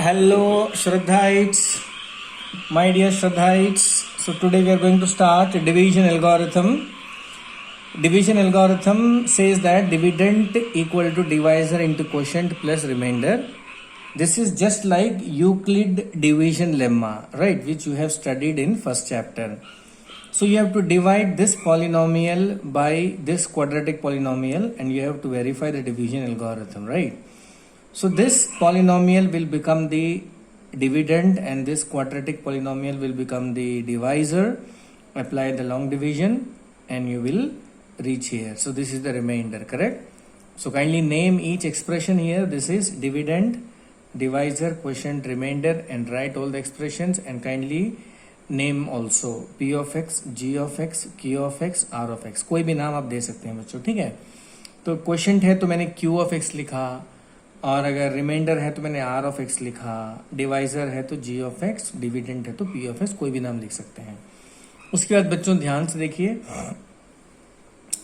Hello Shraddhites, my dear Shraddhites. So today we are going to start division algorithm. Division algorithm says that dividend equal to divisor into quotient plus remainder. This is just like Euclid division lemma, right, which you have studied in first chapter. So you have to divide this polynomial by this quadratic polynomial and you have to verify the division algorithm, right? So this polynomial will become the dividend and this quadratic polynomial will become the divisor. Apply the long division and you will reach here. So this is the remainder, correct? So kindly name each expression here. This is dividend, divisor, quotient, remainder, and write all the expressions and kindly name also p of x, g of x, q of x, r of x. कोई भी नाम आप दे सकते हैं बच्चों, ठीक है? तो क्वोशेंट है तो मैंने q of x लिखा, और अगर रिमाइंडर है तो मैंने r ऑफ x लिखा, डिवाइजर है तो g ऑफ x, डिविडेंड है तो p ऑफ x, कोई भी नाम लिख सकते हैं. उसके बाद बच्चों ध्यान से देखिए,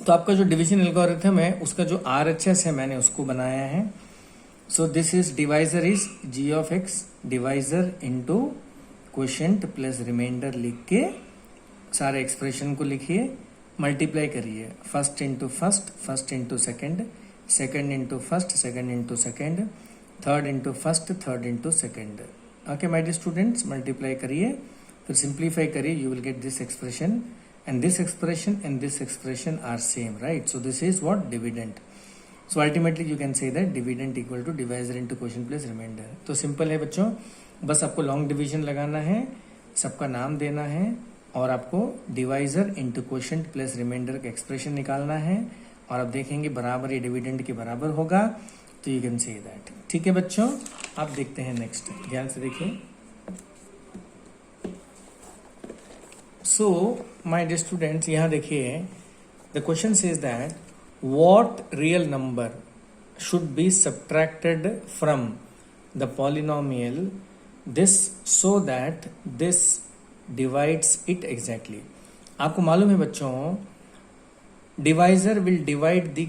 तो आपका जो डिवीजन एल्गोरिथम है उसका जो RHS है मैंने उसको बनाया है. So this is divisor is g of x, divisor into quotient plus remainder लिख के सारे एक्सप्रेशन को लिखिए, मल्टीप्लाई करिए, first into first, first into second, second into first, second into second, third into first, third into second. Okay my dear students, multiply करिए, फिर simplify करिए, you will get this expression and this expression are same, right? So this is what dividend. So ultimately you can say that dividend equal to divisor into quotient plus remainder. तो simple है बच्चों, बस आपको long division लगाना है, सबका नाम देना है और आपको divisor into quotient plus remainder का एक्सप्रेशन निकालना है और आप देखेंगे बराबर ये डिविडेंड के बराबर होगा, तो यू कैन से दैट. ठीक है बच्चों, आप देखते हैं नेक्स्ट, ध्यान से देखिए. सो माय डियर स्टूडेंट्स, यहाँ देखिए, the question says that what real number should be subtracted from the polynomial this so that this divides it exactly. आपको मालूम है बच्चों, divisor will divide the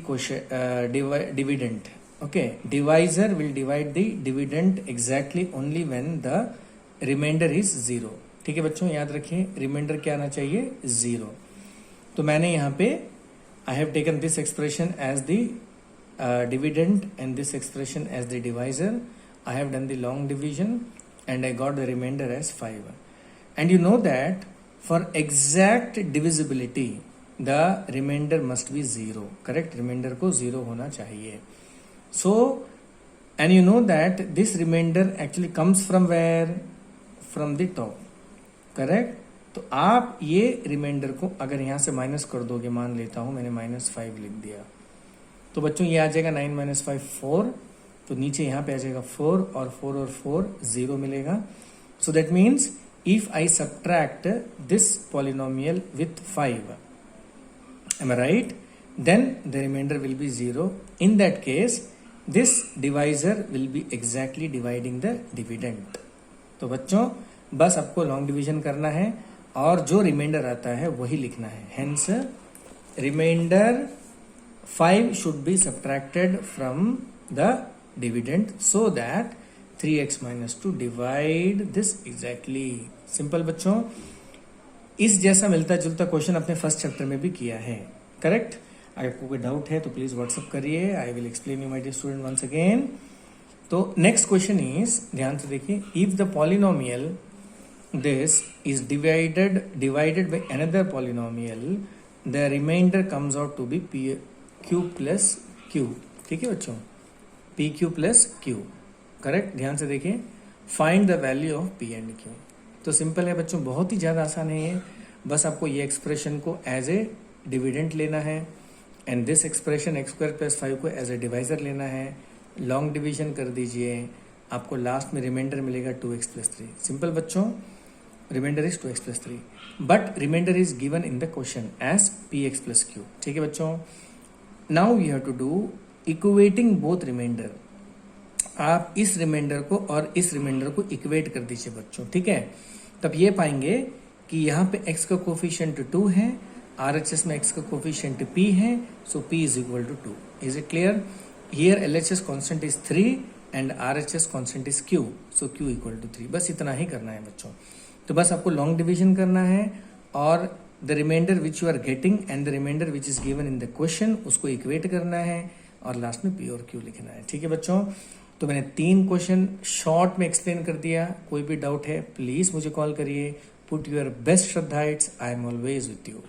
dividend. Okay, divisor will divide the dividend exactly only when the remainder is 0. ठीक है बच्चों, याद रखिए reminder क्या आना चाहिए, 0. तो मैंने यहाँ पे I have taken this expression as the dividend and this expression as the divisor. I have done the long division and I got the remainder as 5. And you know that for exact divisibility the remainder must be 0, correct? Remainder को 0 होना चाहिए. So and you know that this remainder actually comes from where? From the top, correct? तो आप ये reminder को अगर यहाँ से माइनस कर दोगे, मान लेता हूं मैंने -5 लिख दिया, तो बच्चों ये आ जाएगा 9 - 5 4, तो नीचे यहाँ पे आ जाएगा 4 और 4 और 4 0 मिलेगा. So that means if I subtract this polynomial with 5, am I right? Then the remainder will be 0. In that case, this divisor will be exactly dividing the dividend. तो बच्चों बस आपको लॉन्ग डिवीजन करना है और जो रिमाइंडर आता है वही लिखना है. Hence, remainder 5 should be subtracted from the dividend so that 3x - 2 divide this exactly. Simple बच्चों, इस जैसा मिलता जुलता क्वेश्चन अपने फर्स्ट चैप्टर में भी किया है, करेक्ट? अगर कोई डाउट है तो प्लीज व्हाट्सअप करिए, I will explain you my dear student once again. तो नेक्स्ट क्वेश्चन इज, ध्यान से देखिए, if the polynomial this is divided by another polynomial the remainder comes out to be pq plus q. ठीक है बच्चों, pq plus q, correct? ध्यान से देखिए, find the value of p and q. तो सिंपल है बच्चों, बहुत ही ज्यादा आसान है ये. बस आपको ये एक्सप्रेशन को एज ए डिविडेंड लेना है एंड दिस एक्सप्रेशन x² + 5 को एज ए डिवाइजर लेना है. लॉन्ग डिवीजन कर दीजिए, आपको लास्ट में रिमाइंडर मिलेगा 2x + 3. सिंपल बच्चों, remainder is 2x + 3 but remainder is given in the question as px + q. ठीक है बच्चों, now you have to do equating both remainder. आप इस रिमाइंडर को और इस रिमाइंडर को इक्वेट कर दीजिए बच्चों, ठीक है? तब ये पाएंगे कि यहाँ पे x का कोफिशिएंट 2 है, RHS में x का कोफिशिएंट p है, सो p is equal to 2. Is it clear? Here LHS constant is 3 and RHS constant is Q, so Q equal to 3। बस इतना ही करना है बच्चों। तो बस आपको लॉन्ग डिवीजन करना है और the remainder which you are getting and the remainder which is given in the question उसको इक्वेट करना है और लास्ट में P और Q लिखना है। ठीक है बच्चों, तो मैंने 3 क्वेश्चन शॉर्ट में एक्सप्लेन कर दिया। कोई भी डाउट है प्लीज मुझे कॉल करिए। Put your best Shraddha, I am always with you.